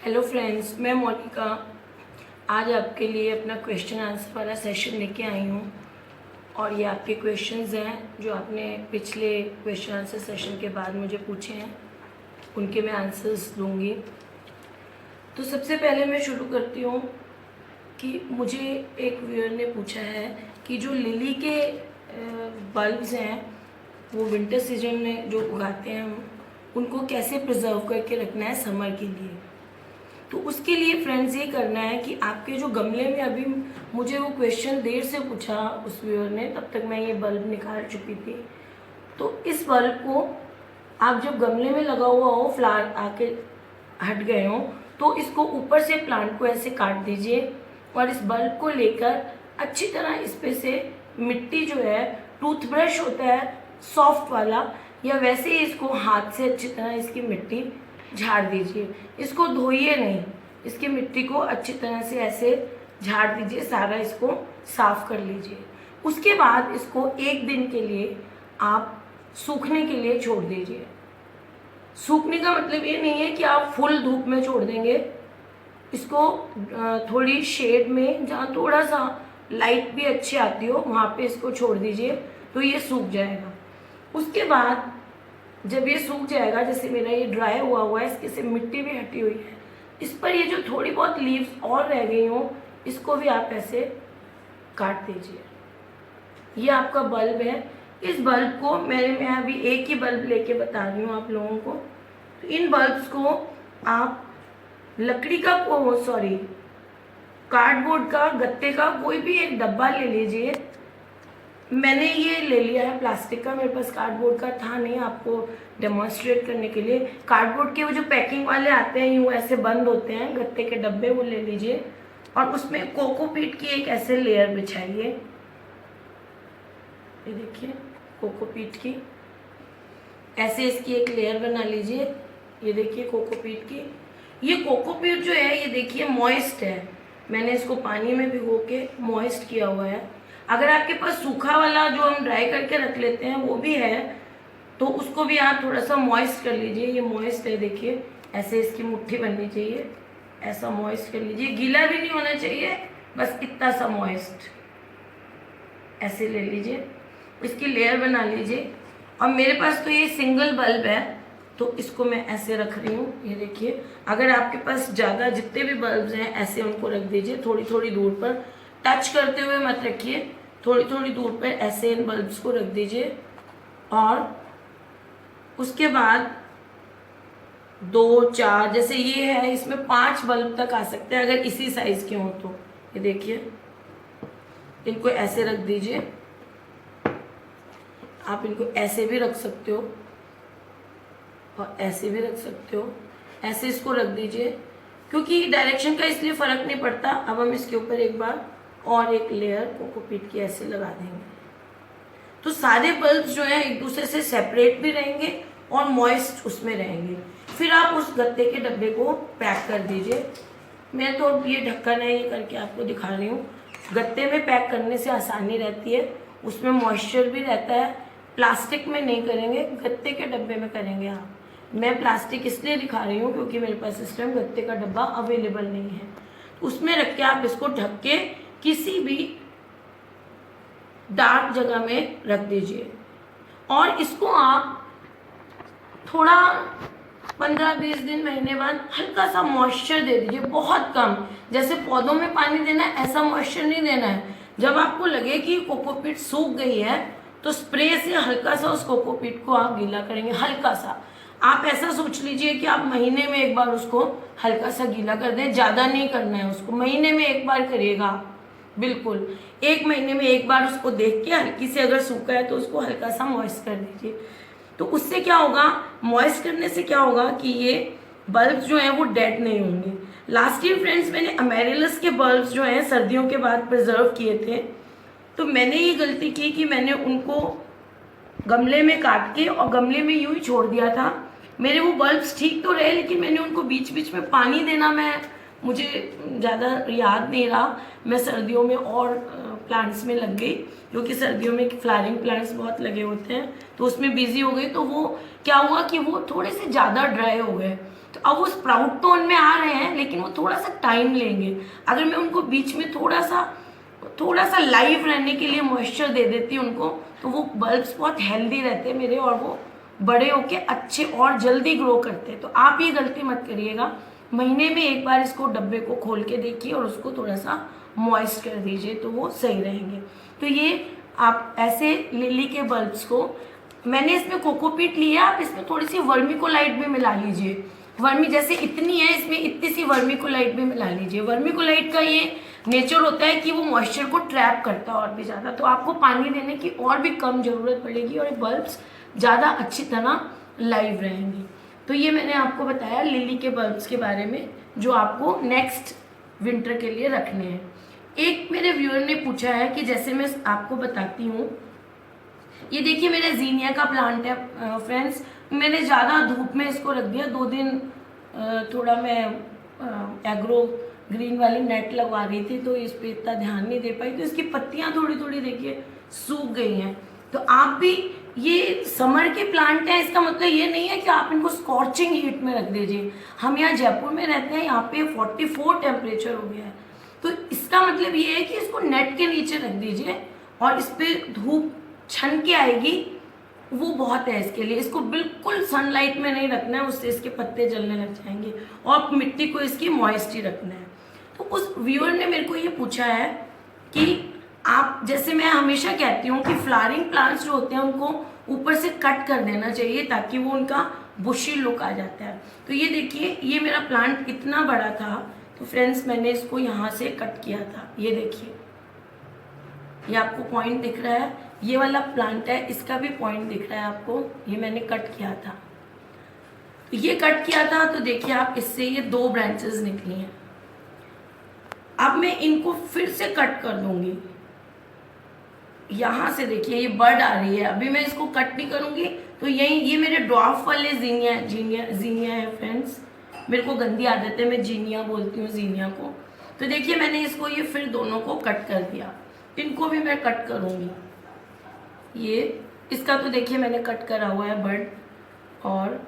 Hello friends, मैं मोनिका आज आपके लिए अपना क्वेश्चन आंसर वाला सेशन लेके आई हूँ। और ये आपके क्वेश्चंस हैं जो आपने पिछले क्वेश्चन आंसर सेशन के बाद मुझे पूछे हैं, उनके मैं आंसर्स दूँगी। तो सबसे पहले मैं शुरू करती हूँ कि मुझे एक व्यूअर ने पूछा है कि जो लिली के बल्ब्स हैं वो विंटर सीजन में जो उगाते हैं हम उनको कैसे प्रिजर्व करके रखना है समर के लिए। तो उसके लिए फ्रेंड्स ये करना है कि आपके जो गमले में, अभी मुझे वो क्वेश्चन देर से पूछा उस व्यूअर ने, तब तक मैं ये बल्ब निकाल चुकी थी। तो इस बल्ब को आप जब गमले में लगा हुआ हो, फ्लावर आके हट गए हो, तो इसको ऊपर से प्लांट को ऐसे काट दीजिए और इस बल्ब को लेकर अच्छी तरह इस पे से मिट्टी जो है, टूथब्रश होता है सॉफ्ट वाला, या वैसे ही इसको हाथ से अच्छी तरह इसकी मिट्टी झाड़ दीजिए। इसको धोइए नहीं, इसकी मिट्टी को अच्छी तरह से ऐसे झाड़ दीजिए, सारा इसको साफ कर लीजिए। उसके बाद इसको एक दिन के लिए आप सूखने के लिए छोड़ दीजिए। सूखने का मतलब ये नहीं है कि आप फुल धूप में छोड़ देंगे, इसको थोड़ी शेड में जहाँ थोड़ा सा लाइट भी अच्छी आती हो वहाँ पे इसको छोड़ दीजिए, तो ये सूख जाएगा। उसके बाद जब ये सूख जाएगा, जैसे मेरा ये ड्राई हुआ है, इसके से मिट्टी भी हटी हुई है, इस पर ये जो थोड़ी बहुत लीव्स और रह गई हों, इसको भी आप ऐसे काट दीजिए। ये आपका बल्ब है। इस बल्ब को मैं अभी एक ही बल्ब लेके बता रही हूँ आप लोगों को। तो इन बल्ब्स को आप लकड़ी का कार्डबोर्ड का, गत्ते का कोई भी एक डब्बा ले लीजिए। मैंने ये ले लिया है प्लास्टिक का, मेरे पास कार्डबोर्ड का था नहीं, आपको डेमोन्स्ट्रेट करने के लिए। कार्डबोर्ड के वो जो पैकिंग वाले आते हैं, यूँ ऐसे बंद होते हैं, गत्ते के डब्बे, वो ले लीजिए और उसमें कोकोपीट की एक ऐसे लेयर बिछाइए। ये देखिए कोकोपीट की ऐसे इसकी एक लेयर बना लीजिए। ये देखिए कोकोपीट की, ये कोकोपीट जो है ये देखिए मॉइस्ट है, मैंने इसको पानी में भिगो के मॉइस्ट किया हुआ है। अगर आपके पास सूखा वाला जो हम ड्राई करके रख लेते हैं वो भी है, तो उसको भी आप थोड़ा सा मॉइस्ट कर लीजिए। ये मॉइस्ट है, देखिए ऐसे इसकी मुट्ठी बननी चाहिए, ऐसा मॉइस्ट कर लीजिए। गीला भी नहीं होना चाहिए, बस इतना सा मॉइस्ट ऐसे ले लीजिए, इसकी लेयर बना लीजिए। और मेरे पास तो ये सिंगल बल्ब है, तो इसको मैं ऐसे रख रही हूँ। ये देखिए, अगर आपके पास ज़्यादा जितने भी बल्ब्स हैं ऐसे उनको रख दीजिए, थोड़ी थोड़ी दूर पर, टच करते हुए मत रखिए, थोड़ी थोड़ी दूर पर ऐसे इन बल्ब्स को रख दीजिए। और उसके बाद 2, 4, जैसे ये है, इसमें 5 बल्ब तक आ सकते हैं अगर इसी साइज के हों तो। ये देखिए, इनको ऐसे रख दीजिए। आप इनको ऐसे भी रख सकते हो और ऐसे भी रख सकते हो, ऐसे इसको रख दीजिए, क्योंकि डायरेक्शन का इसलिए फ़र्क नहीं पड़ता। अब हम इसके ऊपर एक बार और एक लेयर कोकोपीट की ऐसे लगा देंगे, तो सारे बल्ब्स जो हैं एक दूसरे से सेपरेट भी रहेंगे और मॉइस्ट उसमें रहेंगे। फिर आप उस गत्ते के डब्बे को पैक कर दीजिए। मैं तो ये ढक्कन है, ये करके आपको दिखा रही हूँ। गत्ते में पैक करने से आसानी रहती है, उसमें मॉइस्चर भी रहता है। प्लास्टिक में नहीं करेंगे, गत्ते के डब्बे में करेंगे आप। मैं प्लास्टिक इसलिए दिखा रही हूँ क्योंकि मेरे पास इस टाइम गत्ते का डब्बा अवेलेबल नहीं है। उसमें रख के आप इसको ढक के किसी भी डार्क जगह में रख दीजिए। और इसको आप थोड़ा 15-20 दिन, महीने बाद हल्का सा मॉइस्चर दे दीजिए, बहुत कम। जैसे पौधों में पानी देना है ऐसा मॉइस्चर नहीं देना है। जब आपको लगे कि कोकोपीट सूख गई है तो स्प्रे से हल्का सा उस कोकोपीट को आप गीला करेंगे, हल्का सा। आप ऐसा सोच लीजिए कि आप महीने में एक बार उसको हल्का सा गीला कर दें, ज़्यादा नहीं करना है उसको, महीने में एक बार करिएगा आप। बिल्कुल 1 महीने में एक बार उसको देख के हल्की से, अगर सूखा है तो उसको हल्का सा मॉइस्ट कर दीजिए। तो उससे क्या होगा, मॉइस्ट करने से क्या होगा कि ये बल्ब्स जो हैं वो डेड नहीं होंगे। लास्ट ईयर फ्रेंड्स मैंने अमेरिलस के बल्ब्स जो हैं सर्दियों के बाद प्रिजर्व किए थे, तो मैंने ये गलती की कि मैंने उनको गमले में काट के और गमले में यूँ ही छोड़ दिया था। मेरे वो बल्ब्स ठीक तो रहे, लेकिन मैंने उनको बीच बीच में पानी देना, मुझे ज़्यादा याद नहीं रहा। मैं सर्दियों में और प्लांट्स में लग गई, क्योंकि सर्दियों में फ्लावरिंग प्लांट्स बहुत लगे होते हैं, तो उसमें बिजी हो गई। तो वो क्या हुआ कि वो थोड़े से ज़्यादा ड्राई हो गए। तो अब वो स्प्राउट तो उनमें आ रहे हैं, लेकिन वो थोड़ा सा टाइम लेंगे। अगर मैं उनको बीच में थोड़ा सा लाइव रहने के लिए मॉइस्चर दे देती हूँ उनको, तो वो बल्ब्स बहुत हेल्दी रहते हैं मेरे, और वो बड़े होके अच्छे और जल्दी ग्रो करते हैं। तो आप ये गलती मत करिएगा, महीने में एक बार इसको डब्बे को खोल के देखिए और उसको थोड़ा सा मॉइस्ट कर दीजिए, तो वो सही रहेंगे। तो ये आप ऐसे लिली के बल्ब्स को, मैंने इसमें कोकोपीट लिया, आप इसमें थोड़ी सी वर्मिकोलाइट भी मिला लीजिए। वर्मी जैसे इतनी है, इसमें इतनी सी वर्मिकोलाइट भी मिला लीजिए। वर्मिकोलाइट का ये नेचर होता है कि वो मॉइस्चर को ट्रैप करता है और भी ज़्यादा, तो आपको पानी देने की और भी कम ज़रूरत पड़ेगी और ये बल्ब्स ज़्यादा अच्छी तरह लाइव रहेंगी। तो ये मैंने आपको बताया लिली के बल्ब्स के बारे में, जो आपको नेक्स्ट विंटर के लिए रखने हैं। एक मेरे व्यूअर ने पूछा है कि जैसे मैं आपको बताती हूँ, ये देखिए मेरा जीनिया का प्लांट है फ्रेंड्स, मैंने ज़्यादा धूप में इसको रख दिया 2 दिन। थोड़ा मैं एग्रो ग्रीन वाली नेट लगवा रही थी, तो इस पर इतना ध्यान नहीं दे पाई, तो इसकी पत्तियाँ थोड़ी थोड़ी देखिए सूख गई हैं। तो आप भी, ये समर के प्लांट हैं, इसका मतलब ये नहीं है कि आप इनको स्कॉर्चिंग हीट में रख दीजिए। हम यहाँ जयपुर में रहते हैं, यहाँ पे 44 टेम्परेचर हो गया है, तो इसका मतलब ये है कि इसको नेट के नीचे रख दीजिए और इस पर धूप छन के आएगी, वो बहुत है इसके लिए। इसको बिल्कुल सनलाइट में नहीं रखना है, उससे इसके पत्ते जलने लग जाएंगे, और मिट्टी को इसकी मॉइस्ट ही रखना है। तो उस व्यूअर ने मेरे को ये पूछा है कि आप, जैसे मैं हमेशा कहती हूँ कि फ्लावरिंग प्लांट्स जो होते हैं उनको ऊपर से कट कर देना चाहिए, ताकि वो उनका बुशी लुक आ जाता है। तो ये देखिए, ये मेरा प्लांट इतना बड़ा था, तो फ्रेंड्स मैंने इसको यहाँ से कट किया था। ये देखिए, ये आपको पॉइंट दिख रहा है, ये वाला प्लांट है, इसका भी पॉइंट दिख रहा है आपको, ये मैंने कट किया था। तो ये कट किया था, तो देखिए आप, इससे ये 2 ब्रांचेस निकली हैं। अब मैं इनको फिर से कट कर दूंगी, यहाँ से देखिए ये बर्ड आ रही है, अभी मैं इसको कट नहीं करूंगी। तो यही, ये मेरे ड्वार्फ वाले जीनिया है फ्रेंड्स, मेरे को गंदी आदत है, मैं जीनिया बोलती हूँ जीनिया को। तो देखिए मैंने इसको ये फिर दोनों को कट कर दिया, इनको भी मैं कट करूँगी। ये इसका तो देखिए मैंने कट करा हुआ है बर्ड, और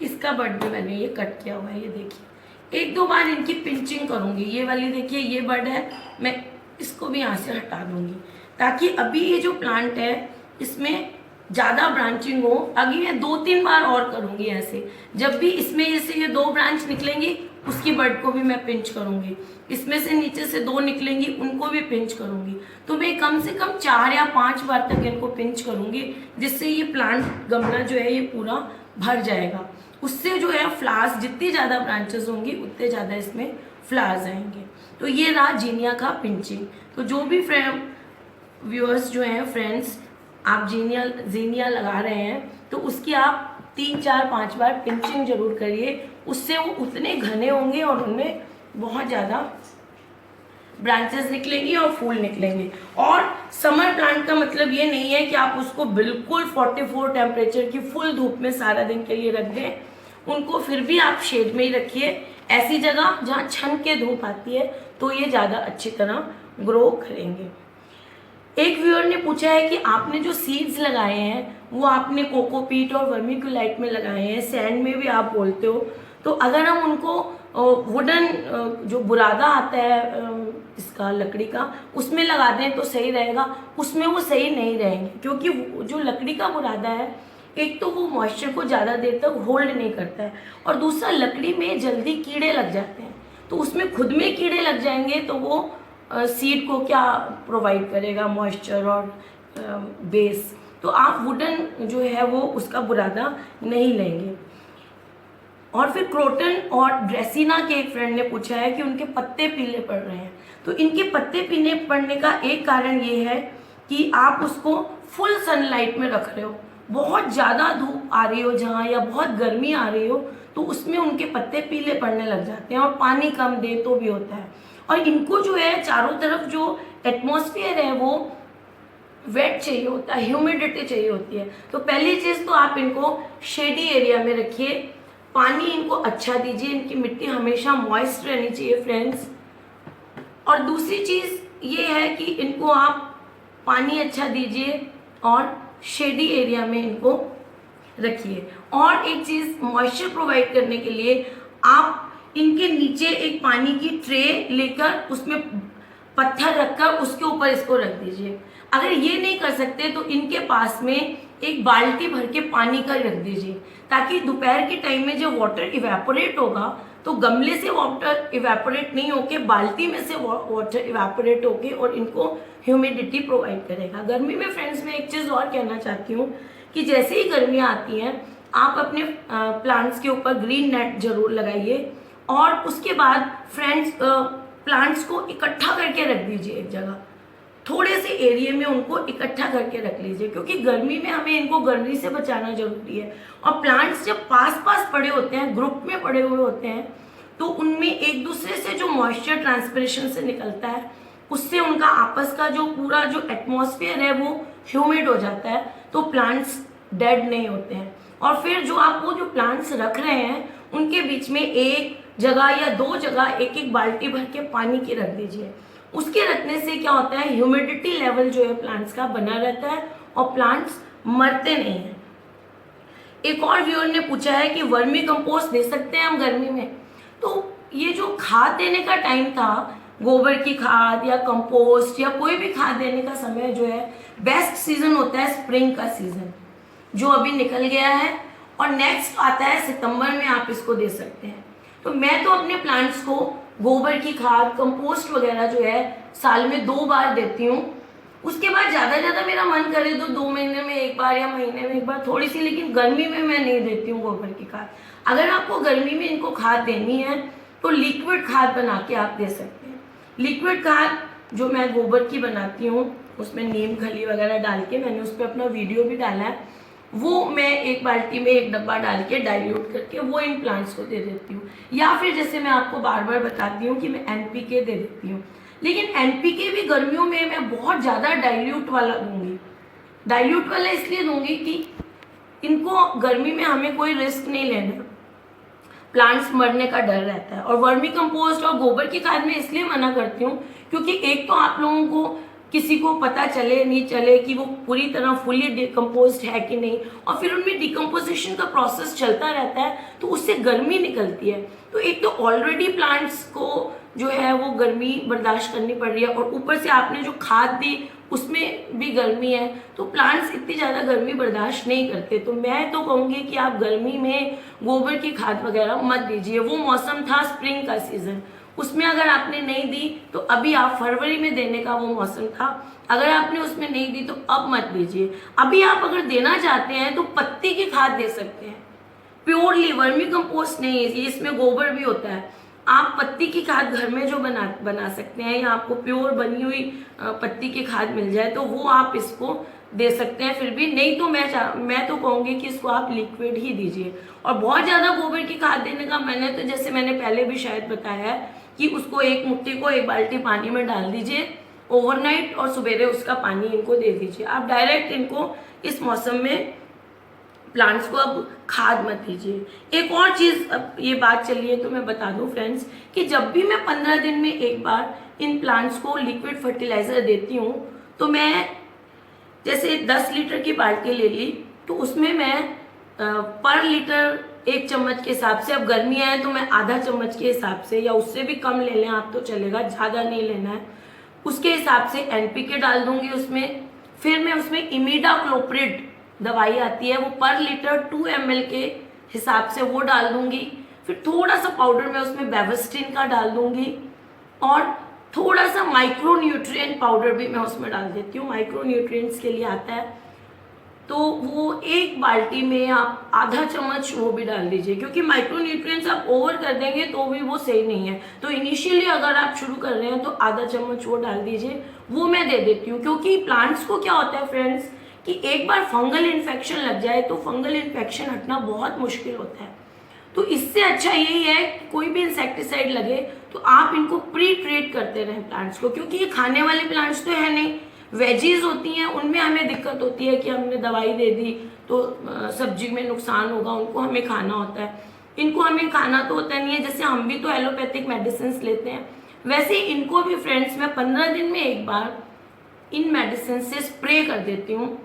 इसका बर्ड भी मैंने ये कट किया हुआ है। ये देखिए 1-2 बार इनकी पिंचिंग करूँगी। ये वाली देखिए, ये बर्ड है, मैं इसको भी यहाँ से हटा दूँगी, ताकि अभी ये जो प्लांट है इसमें ज़्यादा ब्रांचिंग हो। अभी मैं 2-3 बार और करूँगी ऐसे, जब भी इसमें जैसे ये 2 ब्रांच निकलेंगी, उसकी बर्ड को भी मैं पिंच करूँगी, इसमें से नीचे से 2 निकलेंगी, उनको भी पिंच करूँगी। तो मैं कम से कम 4 या 5 बार तक इनको पिंच करूँगी, जिससे ये प्लांट गमला जो है ये पूरा भर जाएगा। उससे जो है फ्लावर्स, जितनी ज़्यादा ब्रांचेस होंगी उतने ज़्यादा इसमें फ्लावर्स आएंगे। तो ये रहा जीनिया का पिंचिंग। तो जो भी व्यूअर्स जो हैं फ्रेंड्स, आप जीनिया लगा रहे हैं, तो उसकी आप 3-4-5 बार पिंचिंग जरूर करिए, उससे वो उतने घने होंगे और उनमें बहुत ज़्यादा ब्रांचेस निकलेंगी और फूल निकलेंगे। और समर प्लांट का मतलब ये नहीं है कि आप उसको बिल्कुल 44 टेम्परेचर की फुल धूप में सारा दिन के लिए रख दें। उनको फिर भी आप शेड में ही रखिए, ऐसी जगह जहाँ छन के धूप आती है, तो ये ज़्यादा अच्छी तरह ग्रो करेंगे। एक व्यूअर ने पूछा है कि आपने जो सीड्स लगाए हैं वो आपने कोकोपीट और वर्मिकुलाइट में लगाए हैं, सैंड में भी आप बोलते हो, तो अगर हम उनको वुडन जो बुरादा आता है इसका लकड़ी का, उसमें लगा दें तो सही रहेगा। उसमें वो सही नहीं रहेंगे, क्योंकि जो लकड़ी का बुरादा है, एक तो वो मॉइस्चर को ज़्यादा देर तक होल्ड नहीं करता है, और दूसरा लकड़ी में जल्दी कीड़े लग जाते हैं। तो उसमें खुद में कीड़े लग जाएंगे तो वो सीड को क्या प्रोवाइड करेगा, मॉइस्चर और बेस। तो आप वुडन जो है वो उसका बुरादा नहीं लेंगे। और फिर क्रोटन और ड्रेसिना के एक फ्रेंड ने पूछा है कि उनके पत्ते पीले पड़ रहे हैं। तो इनके पत्ते पीले पड़ने का एक कारण ये है कि आप उसको फुल सनलाइट में रख रहे हो, बहुत ज़्यादा धूप आ रही हो जहाँ, या बहुत गर्मी आ रही हो, तो उसमें उनके पत्ते पीले पड़ने लग जाते हैं, और पानी कम दे तो भी होता है। और इनको जो है चारों तरफ जो एटमॉस्फेयर है वो वेट चाहिए होता है, ह्यूमिडिटी चाहिए होती है। तो पहली चीज़ तो आप इनको शेडी एरिया में रखिए, पानी इनको अच्छा दीजिए, इनकी मिट्टी हमेशा मॉइस्ट रहनी चाहिए फ्रेंड्स। और दूसरी चीज़ ये है कि इनको आप पानी अच्छा दीजिए और शेडी एरिया में इनको रखिए। और एक चीज़, मॉइस्चर प्रोवाइड करने के लिए आप इनके नीचे एक पानी की ट्रे लेकर उसमें पत्थर रखकर उसके ऊपर इसको रख दीजिए। अगर ये नहीं कर सकते तो इनके पास में एक बाल्टी भर के पानी का रख दीजिए, ताकि दोपहर के टाइम में जब वाटर इवेपोरेट होगा तो गमले से वाटर इवेपोरेट नहीं होके बाल्टी में से वाटर इवेपोरेट होके और इनको ह्यूमिडिटी प्रोवाइड करेगा। गर्मी में फ्रेंड्स मैं एक चीज़ और कहना चाहती हूँ कि जैसे ही गर्मियाँ आती हैं आप अपने प्लांट्स के ऊपर ग्रीन नेट जरूर लगाइए, और उसके बाद फ्रेंड्स प्लांट्स को इकट्ठा करके रख दीजिए एक जगह, थोड़े से एरिया में उनको इकट्ठा करके रख लीजिए, क्योंकि गर्मी में हमें इनको गर्मी से बचाना जरूरी है। और प्लांट्स जब पास पास पड़े होते हैं, ग्रुप में पड़े हुए होते हैं, तो उनमें एक दूसरे से जो मॉइस्चर ट्रांसपिरेशन से निकलता है उससे उनका आपस का जो पूरा जो एटमॉस्फेयर है वो ह्यूमिड हो जाता है, तो प्लांट्स डेड नहीं होते हैं। और फिर जो आप वो जो प्लांट्स रख रहे हैं उनके बीच में एक जगह या दो जगह एक एक बाल्टी भर के पानी की रख दीजिए। उसके रखने से क्या होता है, ह्यूमिडिटी लेवल जो है प्लांट्स का बना रहता है और प्लांट्स मरते नहीं हैं। एक और व्यूअर ने पूछा है कि वर्मी कंपोस्ट दे सकते हैं हम गर्मी में। तो ये जो खाद देने का टाइम था, गोबर की खाद या कंपोस्ट या कोई भी खाद देने का समय जो है, बेस्ट सीजन होता है स्प्रिंग का सीजन, जो अभी निकल गया है, और नेक्स्ट आता है सितंबर में आप इसको दे सकते हैं। तो मैं तो अपने प्लांट्स को गोबर की खाद, कंपोस्ट वगैरह जो है साल में 2 बार देती हूँ। उसके बाद ज़्यादा मेरा मन करे तो 2 महीने में एक बार या महीने में एक बार थोड़ी सी, लेकिन गर्मी में मैं नहीं देती हूँ गोबर की खाद। अगर आपको गर्मी में इनको खाद देनी है तो लिक्विड खाद बना के आप दे सकते हैं। लिक्विड खाद जो मैं गोबर की बनाती हूँ, उसमें नीम खली वगैरह डाल के, मैंने उस पर अपना वीडियो भी डाला है, वो मैं एक बाल्टी में एक डब्बा डाल के डाइल्यूट करके वो इन प्लांट्स को दे देती हूँ। या फिर जैसे मैं आपको बार बार बताती हूँ कि मैं एनपीके दे देती हूँ, लेकिन एनपीके भी गर्मियों में मैं बहुत ज़्यादा डाइल्यूट वाला दूंगी। डाइल्यूट वाला इसलिए दूंगी कि इनको गर्मी में हमें कोई रिस्क नहीं लेना, प्लांट्स मरने का डर रहता है। और वर्मी कंपोस्ट और गोबर की खाद में इसलिए मना करती हूँ क्योंकि एक तो आप लोगों को किसी को पता चले नहीं चले कि वो पूरी तरह फुली डिकम्पोज्ड है कि नहीं, और फिर उनमें डिकम्पोजिशन का प्रोसेस चलता रहता है तो उससे गर्मी निकलती है। तो एक तो ऑलरेडी प्लांट्स को जो है वो गर्मी बर्दाश्त करनी पड़ रही है, और ऊपर से आपने जो खाद दी उसमें भी गर्मी है, तो प्लांट्स इतनी ज़्यादा गर्मी बर्दाश्त नहीं करते। तो मैं तो कहूँगी कि आप गर्मी में गोबर की खाद वगैरह मत दीजिए। वो मौसम था स्प्रिंग का सीज़न, उसमें अगर आपने नहीं दी तो अभी आप फरवरी में देने का वो मौसम था, अगर आपने उसमें नहीं दी तो अब मत दीजिए। अभी आप अगर देना चाहते हैं तो पत्ती की खाद दे सकते हैं, प्योरली, वर्मी कंपोस्ट नहीं है ये, इसमें गोबर भी होता है। आप पत्ती की खाद घर में जो बना सकते हैं, या आपको प्योर बनी हुई पत्ती की खाद मिल जाए तो वो आप इसको दे सकते हैं। फिर भी नहीं तो मैं तो कहूँगी कि इसको आप लिक्विड ही दीजिए। और बहुत ज़्यादा गोबर की खाद देने का मैंने तो जैसे मैंने पहले भी शायद बताया है कि उसको एक मुट्ठी को एक बाल्टी पानी में डाल दीजिए ओवरनाइट, और सवेरे उसका पानी इनको दे दीजिए। आप डायरेक्ट इनको इस मौसम में प्लांट्स को अब खाद मत दीजिए। एक और चीज़, अब ये बात चली है तो मैं बता दूं फ्रेंड्स कि जब भी मैं 15 दिन में एक बार इन प्लांट्स को लिक्विड फर्टिलाइज़र देती हूँ, तो मैं जैसे 10 लीटर की बाल्टी ले ली तो उसमें मैं पर लीटर 1 चम्मच के हिसाब से, अब गर्मियाँ हैं तो मैं आधा चम्मच के हिसाब से, या उससे भी कम ले लें आप तो चलेगा, ज़्यादा नहीं लेना है, उसके हिसाब से एनपीके डाल दूंगी उसमें। फिर मैं उसमें इमिडाक्लोप्रिड दवाई आती है, वो पर लीटर 2 ml के हिसाब से वो डाल दूंगी। फिर थोड़ा सा पाउडर मैं उसमें बेविस्टिन का डाल दूंगी, और थोड़ा सा माइक्रो न्यूट्रिएंट पाउडर भी मैं उसमें डाल देती हूँ, माइक्रो न्यूट्रिएंट्स के लिए आता है। तो वो एक बाल्टी में आप आधा चम्मच वो भी डाल दीजिए, क्योंकि माइक्रो न्यूट्रिएंट्स आप ओवर कर देंगे तो भी वो सही नहीं है। तो इनिशियली अगर आप शुरू कर रहे हैं तो आधा चम्मच वो डाल दीजिए, वो मैं दे देती हूँ। क्योंकि प्लांट्स को क्या होता है फ्रेंड्स कि एक बार फंगल इन्फेक्शन लग जाए तो फंगल इन्फेक्शन हटना बहुत मुश्किल होता है। तो इससे अच्छा यही है कि कोई भी इंसेक्टिसाइड लगे तो आप इनको प्री ट्रीट करते रहें प्लांट्स को, क्योंकि ये खाने वाले प्लांट्स तो है नहीं, वेजीज होती हैं, उनमें हमें दिक्कत होती है कि हमने दवाई दे दी तो सब्जी में नुकसान होगा, उनको हमें खाना होता है। इनको हमें खाना तो होता नहीं है, जैसे हम भी तो एलोपैथिक मेडिसिन लेते हैं, वैसे इनको भी फ्रेंड्स मैं 15 दिन में एक बार इन मेडिसिन से स्प्रे कर देती हूँ,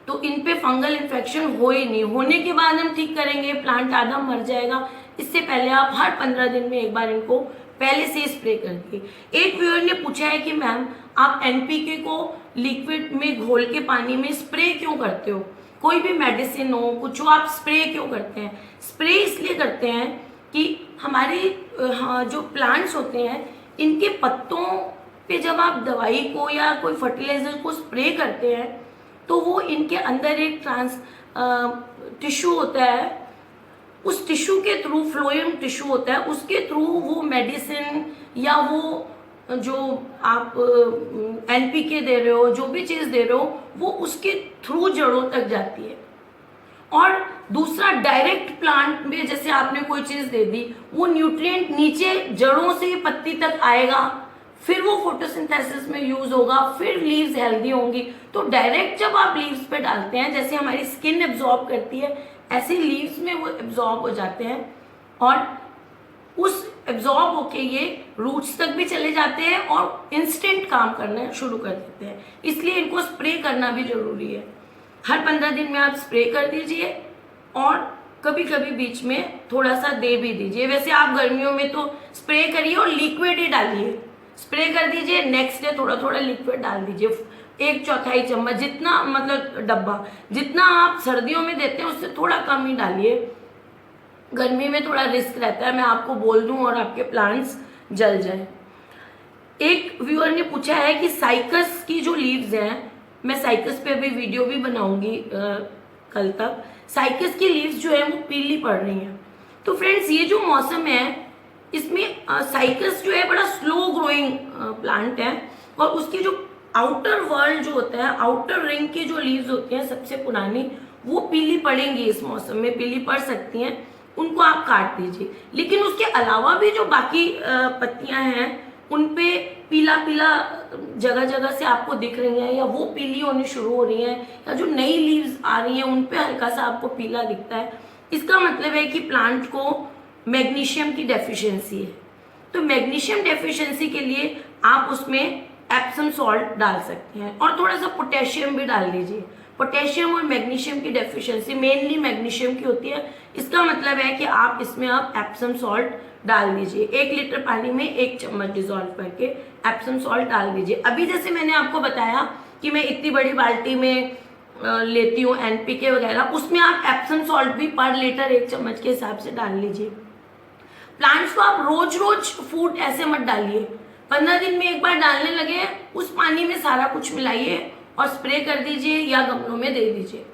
तो इन पे फंगल इन्फेक्शन हो ही नहीं। होने के बाद हम ठीक करेंगे, प्लांट आधा मर जाएगा, इससे पहले आप हर 15 दिन में एक बार इनको पहले से स्प्रे कर दिए। एक व्यूअर ने पूछा है कि मैम आप एनपीके को लिक्विड में घोल के पानी में स्प्रे क्यों करते हो, कोई भी मेडिसिन हो कुछ हो आप स्प्रे क्यों करते हैं। स्प्रे इसलिए करते हैं कि हमारे जो प्लांट्स होते हैं इनके पत्तों पे जब आप दवाई को या कोई फर्टिलाइजर को स्प्रे करते हैं तो वो इनके अंदर एक टिश्यू होता है, उस टिश्यू के थ्रू, फ्लोएम टिश्यू होता है, उसके थ्रू वो मेडिसिन या वो जो आप एनपीके दे रहे हो, जो भी चीज़ दे रहे हो, वो उसके थ्रू जड़ों तक जाती है। और दूसरा, डायरेक्ट प्लांट में जैसे आपने कोई चीज़ दे दी, वो न्यूट्रिएंट नीचे जड़ों से पत्ती तक आएगा, फिर वो फोटोसिंथेसिस में यूज होगा, फिर लीव्स हेल्दी होंगी। तो डायरेक्ट जब आप लीव्स पे डालते हैं, जैसे हमारी स्किन एब्जॉर्ब करती है ऐसे लीव्स में वो एब्जॉर्ब हो जाते हैं और उस एब्जॉर्ब होके ये रूट्स तक भी चले जाते हैं और इंस्टेंट काम करना शुरू कर देते हैं। इसलिए इनको स्प्रे करना भी जरूरी है। हर 15 दिन में आप स्प्रे कर दीजिए और कभी कभी बीच में थोड़ा सा दे भी दीजिए। वैसे आप गर्मियों में तो स्प्रे करिए और लिक्विड ही डालिए, स्प्रे कर दीजिए, नेक्स्ट डे थोड़ा थोड़ा लिक्विड डाल दीजिए, 1/4 चम्मच, जितना मतलब डब्बा जितना आप सर्दियों में देते हैं उससे थोड़ा कम ही डालिए। गर्मी में थोड़ा रिस्क रहता है, मैं आपको बोल दूं और आपके प्लांट्स जल जाए। एक व्यूअर ने पूछा है कि साइकस की जो लीव्स हैं, मैं साइकस पे अभी वीडियो भी बनाऊंगी कल तक, साइकस की लीव्स जो है वो पीली पड़ रही हैं। तो फ्रेंड्स ये जो मौसम है इसमें साइकस जो है बड़ा स्लो ग्रोइंग प्लांट है और उसकी जो आउटर वर्ल्ड जो होता है, आउटर रिंग की जो लीव्स होती हैं सबसे पुरानी, वो पीली पड़ेंगी, इस मौसम में पीली पड़ सकती हैं, उनको आप काट दीजिए। लेकिन उसके अलावा भी जो बाकी पत्तियां हैं उन पे पीला पीला जगह जगह से आपको दिख रही हैं या वो पीली होनी शुरू हो रही हैं या जो नई लीव्स आ रही हैं उन पे हल्का सा आपको पीला दिखता है, इसका मतलब है कि प्लांट को मैग्नीशियम की डेफिशिएंसी है। तो मैग्नीशियम डेफिशिएंसी के लिए आप उसमें एप्सम सॉल्ट डाल सकते हैं और थोड़ा सा पोटेशियम भी डाल दीजिए। पोटेशियम और मैग्नीशियम की डेफिशिएंसी मेनली मैग्नीशियम की होती है, इसका मतलब है कि आप इसमें आप एप्सम सॉल्ट डाल दीजिए। 1 लीटर पानी में 1 चम्मच डिजोल्व करके एप्सम सॉल्ट डाल दीजिए। अभी जैसे मैंने आपको बताया कि मैं इतनी बड़ी बाल्टी में लेती हूँ एनपीके वगैरह, उसमें आप एप्सम सॉल्ट भी पर लीटर 1 चम्मच के हिसाब से डाल लीजिए। प्लांट्स को आप रोज रोज फूड ऐसे मत डालिए, 15 दिन में एक बार डालने लगे उस पानी में सारा कुछ मिलाइए और स्प्रे कर दीजिए या गमलों में दे दीजिए।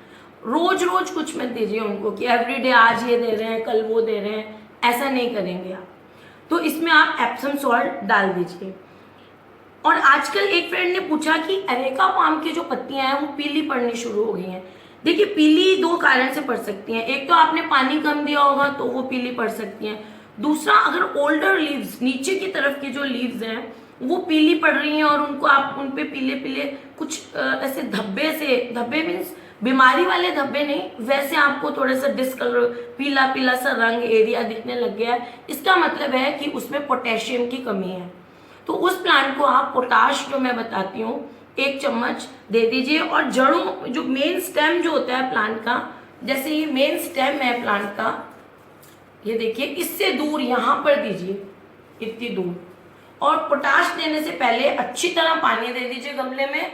रोज रोज कुछ मत दीजिए उनको कि एवरीडे आज ये दे रहे हैं कल वो दे रहे हैं, ऐसा नहीं करेंगे आप। तो इसमें आप एप्सम सॉल्ट डाल दीजिए। और आजकल एक फ्रेंड ने पूछा कि एरेका पाम की जो पत्तियां हैं वो पीली पड़नी शुरू हो गई हैं। देखिए पीली 2 कारण से पड़ सकती हैं, एक तो आपने पानी कम दिया होगा तो वो पीली पड़ सकती हैं, दूसरा अगर ओल्डर लीव्स, नीचे की तरफ की जो लीव्स हैं वो पीली पड़ रही हैं और उनको आप उन पे पीले पीले कुछ ऐसे धब्बे से, धब्बे मीन्स बीमारी वाले धब्बे नहीं, वैसे आपको थोड़ा सा डिस्कलर पीला पीला सा रंग एरिया दिखने लग गया है, इसका मतलब है कि उसमें पोटेशियम की कमी है। तो उस प्लांट को आप पोटाश जो मैं बताती हूँ 1 चम्मच दे दीजिए। और जड़ों, जो मेन स्टेम जो होता है प्लांट का, जैसे ये मेन स्टेम है प्लांट का, ये देखिए इससे दूर यहाँ पर दीजिए, इतनी दूर। और पोटाश देने से पहले अच्छी तरह पानी दे दीजिए गमले में,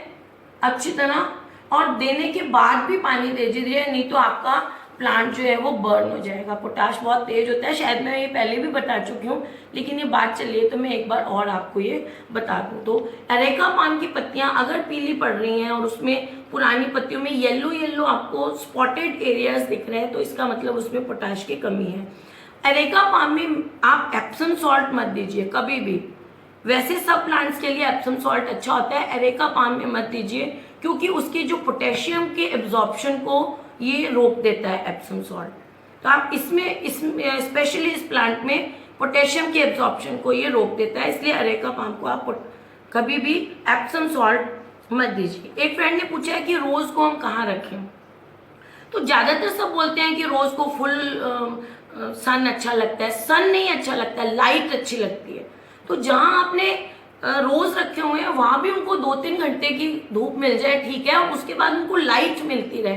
अच्छी तरह, और देने के बाद भी पानी दे दीजिए, नहीं तो आपका प्लांट जो है वो बर्न हो जाएगा। पोटाश बहुत तेज होता है, शायद मैं ये पहले भी बता चुकी हूँ, लेकिन ये बात चली है तो मैं एक बार और आपको ये बता दूँ। तो एरेका पाम की पत्तियाँ अगर पीली पड़ रही हैं और उसमें पुरानी पत्तियों में येलो येलो आपको स्पॉटेड एरियाज दिख रहे हैं, तो इसका मतलब उसमें पोटाश की कमी है। एरेका पाम में आप एप्सम सॉल्ट मत दीजिए कभी भी, वैसे सब प्लांट्स के लिए एप्सम सॉल्ट अच्छा होता है, एरेका पाम में मत दीजिए क्योंकि उसके जो पोटेशियम के एब्जॉर्प्शन को ये रोक देता है एप्सम सॉल्ट। तो आप इसमें स्पेशली इस प्लांट में पोटेशियम के एब्जॉर्प्शन को ये रोक देता है, इसलिए एरेका पाम को आप कभी भी एप्सम सॉल्ट मत दीजिए। एक फ्रेंड ने पूछा है कि रोज को हम कहाँ रखें, तो ज्यादातर सब बोलते हैं कि रोज को फुल सन अच्छा लगता है, सन नहीं अच्छा लगता है, लाइट अच्छी लगती है। तो जहाँ आपने रोज रखे हुए हैं वहां भी उनको 2-3 घंटे की धूप मिल जाए, ठीक है, और उसके बाद उनको लाइट मिलती रहे।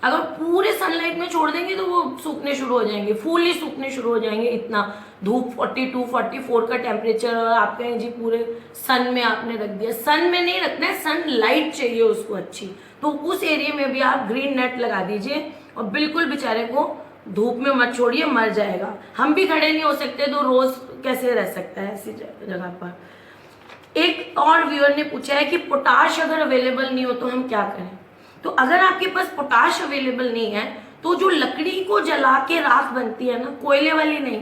अगर पूरे सनलाइट में छोड़ देंगे तो वो सूखने शुरू हो जाएंगे, फूल ही सूखने शुरू हो जाएंगे। इतना धूप 42 44 का टेम्परेचर, और आप कहें जी पूरे सन में आपने रख दिया। सन में नहीं रखना है, सन लाइट चाहिए उसको अच्छी, तो उस एरिया में भी आप ग्रीन नेट लगा दीजिए और बिल्कुल बेचारे को धूप में मत छोड़िए, मर जाएगा। हम भी खड़े नहीं हो सकते तो रोज कैसे रह सकता है ऐसी जगह पर। एक और व्यूअर ने पूछा है कि पोटाश अगर अवेलेबल नहीं हो तो हम क्या करें। तो अगर आपके पास पोटाश अवेलेबल नहीं है तो जो लकड़ी को जला के राख बनती है ना, कोयले वाली नहीं,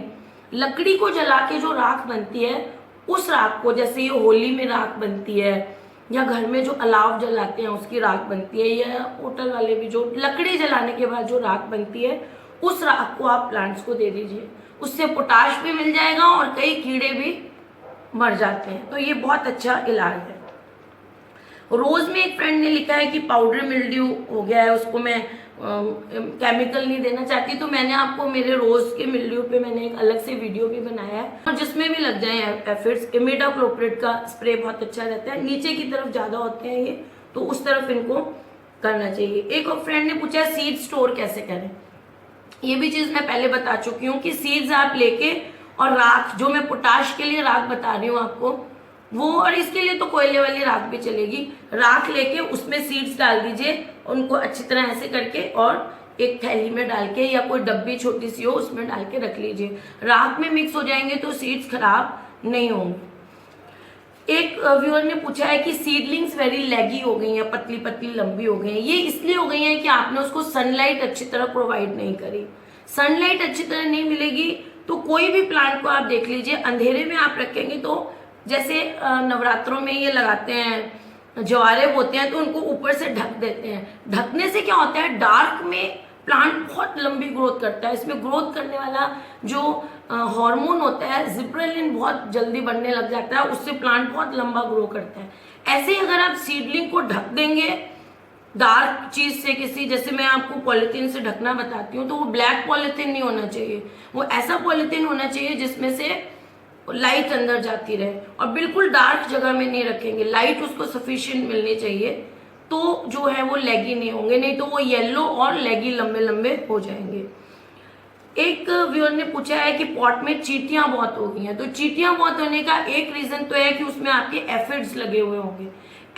लकड़ी को जला के जो राख बनती है उस राख को, जैसे ये होली में राख बनती है या घर में जो अलाव जलाते हैं उसकी राख बनती है, या होटल वाले भी जो लकड़ी जलाने के बाद जो राख बनती है उस राख को आप प्लांट्स को दे दीजिए। उससे पोटाश भी मिल जाएगा और कई कीड़े भी मर जाते हैं। तो ये बहुत अच्छा इलाज है। रोज में एक फ्रेंड ने लिखा है कि पाउडर मिल्ड्यू हो गया है, उसको मैं केमिकल नहीं देना चाहती, तो मैंने आपको मेरे रोज के मिल्ड्यू पे मैंने एक अलग से वीडियो भी बनाया है और जिसमें भी लग जाए एफिड्स। इमिडाक्लोप्रिड का स्प्रे बहुत अच्छा रहता है, नीचे की तरफ ज्यादा होते हैं ये, तो उस तरफ इनको करना चाहिए। एक और फ्रेंड ने पूछा सीड स्टोर कैसे करें। ये भी चीज मैं पहले बता चुकी हूँ कि सीड्स आप लेके और राख, जो मैं पोटाश के लिए राख बता रही हूँ आपको वो, और इसके लिए तो कोयले वाली राख भी चलेगी। राख लेके उसमें सीड्स डाल दीजिए, उनको अच्छी तरह ऐसे करके और एक थैली में डाल के या कोई डब्बी छोटी सी हो उसमें डाल के रख लीजिए। राख में मिक्स हो जाएंगे तो सीड्स खराब नहीं होंगे। एक व्यूअर ने पूछा है कि सीडलिंग्स वेरी लेगी हो गई हैं, पतली पतली लंबी हो गई हैं। ये इसलिए हो गई हैं कि आपने उसको सनलाइट अच्छी तरह प्रोवाइड नहीं करी। सनलाइट अच्छी तरह नहीं मिलेगी तो कोई भी प्लांट को आप देख लीजिए, अंधेरे में आप रखेंगे तो जैसे नवरात्रों में ये लगाते हैं जवारे बोते हैं तो उनको ऊपर से ढक देते हैं। ढकने से क्या होता है, डार्क में प्लांट बहुत लंबी ग्रोथ करता है। इसमें ग्रोथ करने वाला जो हार्मोन होता है जिब्रेलिन बहुत जल्दी बढ़ने लग जाता है, उससे प्लांट बहुत लंबा ग्रो करता है। ऐसे ही अगर आप सीडलिंग को ढक देंगे डार्क चीज से, किसी जैसे मैं आपको पॉलिथीन से ढकना बताती हूँ, तो वो ब्लैक पॉलिथीन नहीं होना चाहिए, वो ऐसा पॉलिथीन होना चाहिए जिसमें से लाइट अंदर जाती रहे, और बिल्कुल डार्क जगह में नहीं रखेंगे, लाइट उसको सफिशिएंट मिलनी चाहिए, तो जो है वो लेगी नहीं होंगे, नहीं तो वो येलो और लेगी लंबे लंबे हो जाएंगे। एक व्यूअर ने पूछा है कि पॉट में चींटियां बहुत हो गई हैं। तो चींटियां बहुत होने का एक रीजन तो है कि उसमें आपके एफिड्स लगे हुए होंगे।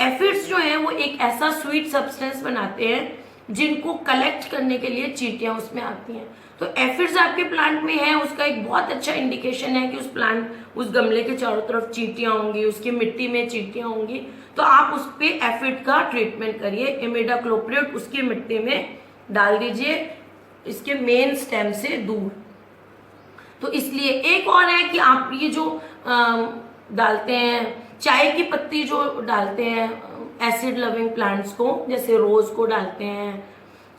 एफिड्स जो है वो एक ऐसा स्वीट सब्सटेंस बनाते हैं जिनको कलेक्ट करने के लिए चींटियां उसमें आती हैं। तो एफिड्स आपके प्लांट में है, उसका एक बहुत अच्छा इंडिकेशन है कि उस प्लांट, उस गमले के चारों तरफ चींटियां होंगी, उसकी मिट्टी में चींटियां होंगी, तो आप उस पे एफिड का ट्रीटमेंट करिए। इमिडाक्लोप्रिड उसकी मिट्टी में डाल दीजिए, इसके मेन स्टेम से दूर। तो इसलिए एक और है कि आप ये जो डालते हैं चाय की पत्ती जो डालते हैं एसिड लविंग प्लांट्स को, जैसे रोज को डालते हैं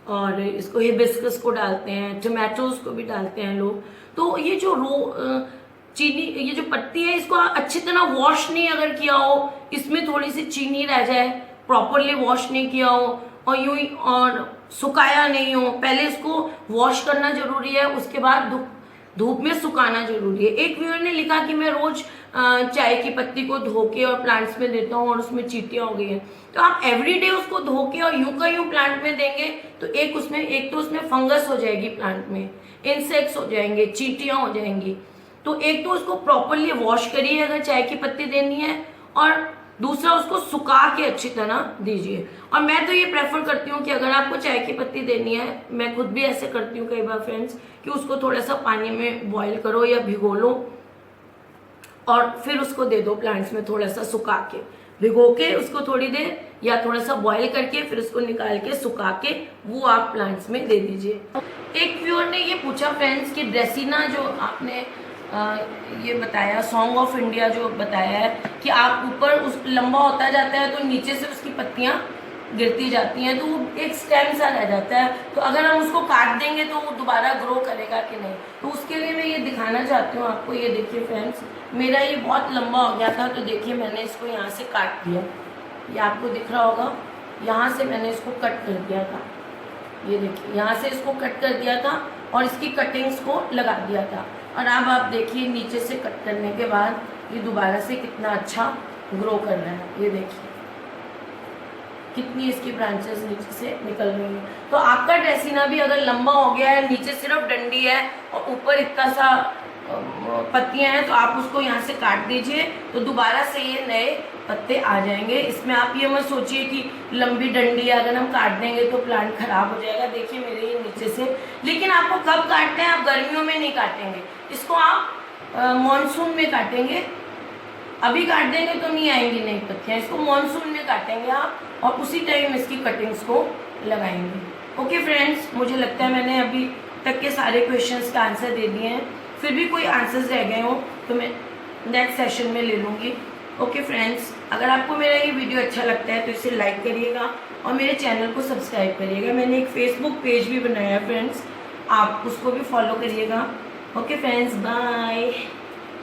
और इसको हिबिस्कस को डालते हैं, टोमेटोज को भी डालते हैं लोग। तो ये जो चीनी, ये जो पत्ती है, इसको अच्छी तरह वॉश नहीं अगर किया हो, इसमें थोड़ी सी चीनी रह जाए, प्रॉपरली वॉश नहीं किया हो और यूं ही और सुखाया नहीं हो, पहले इसको वॉश करना जरूरी है, उसके बाद धूप में सुखाना जरूरी है। एक व्यूअर ने लिखा कि मैं रोज चाय की पत्ती को धो के और प्लांट्स में देता हूँ और उसमें चींटियां हो गई हैं। तो आप एवरीडे उसको धो के और यूं का यूं प्लांट में देंगे तो एक तो उसमें फंगस हो जाएगी, प्लांट में इंसेक्ट्स हो जाएंगे, चींटियां हो जाएंगी। तो एक तो उसको प्रॉपरली वॉश करिए अगर चाय की पत्ती देनी है, और दूसरा उसको सुखा के अच्छी तरह दीजिए। और मैं तो ये प्रेफर करती हूँ कि अगर आपको चाय की पत्ती देनी है, मैं खुद भी ऐसे करती हूँ कई बार फ्रेंड्स, कि उसको थोड़ा सा पानी में बॉईल करो या भिगो लो और फिर उसको दे दो प्लांट्स में, थोड़ा सा सुखा के, भिगो के उसको थोड़ी देर या थोड़ा सा बॉईल करके फिर उसको निकाल के सुखा के वो आप प्लांट्स में दे दीजिए। एक व्यूअर ने ये पूछा फ्रेंड्स कि ड्रेसिना जो आपने ये बताया, सॉन्ग ऑफ इंडिया जो बताया है कि आप ऊपर उस लंबा होता जाता है तो नीचे से उसकी पत्तियां गिरती जाती हैं, तो वो एक स्टेम सा रह जाता है, तो अगर हम उसको काट देंगे तो वो दोबारा ग्रो करेगा कि नहीं। तो उसके लिए मैं ये दिखाना चाहती हूँ आपको। ये देखिए फ्रेंड्स, मेरा ये बहुत लंबा हो गया था, तो देखिए मैंने इसको यहाँ से काट दिया, ये आपको दिख रहा होगा, यहाँ से मैंने इसको कट कर दिया था, ये देखिए यहाँ से इसको कट कर दिया था और इसकी कटिंग्स को लगा दिया था। और अब आप देखिए नीचे से कट करने के बाद ये दोबारा से कितना अच्छा ग्रो कर रहा है, ये देखिए कितनी इसकी ब्रांचेस नीचे से निकल रही हैं। तो आपका ड्रेसिना भी अगर लंबा हो गया है, नीचे सिर्फ डंडी है और ऊपर इतना सा पत्तियां हैं, तो आप उसको यहाँ से काट दीजिए, तो दोबारा से ये नए पत्ते आ जाएंगे। इसमें आप ये मत सोचिए कि लंबी डंडी है, अगर हम काट देंगे तो प्लांट खराब हो जाएगा। देखिए मेरे ये नीचे से, लेकिन आपको कब काटना है, आप गर्मियों में नहीं काटेंगे इसको, आप मानसून में काटेंगे। अभी काट देंगे तो नहीं आएंगी नई पत्तियाँ, इसको मानसून में काटेंगे आप, और उसी टाइम इसकी कटिंग्स को लगाएंगे। ओके फ्रेंड्स, मुझे लगता है मैंने अभी तक के सारे क्वेश्चंस का आंसर दे दिए हैं, फिर भी कोई आंसर्स रह गए हो तो मैं नेक्स्ट सेशन में ले लूँगी। ओके फ्रेंड्स, अगर आपको मेरा ये वीडियो अच्छा लगता है तो इसे लाइक करिएगा और मेरे चैनल को सब्सक्राइब करिएगा। मैंने एक फेसबुक पेज भी बनाया है फ्रेंड्स, आप उसको भी फॉलो करिएगा। Okay friends, bye.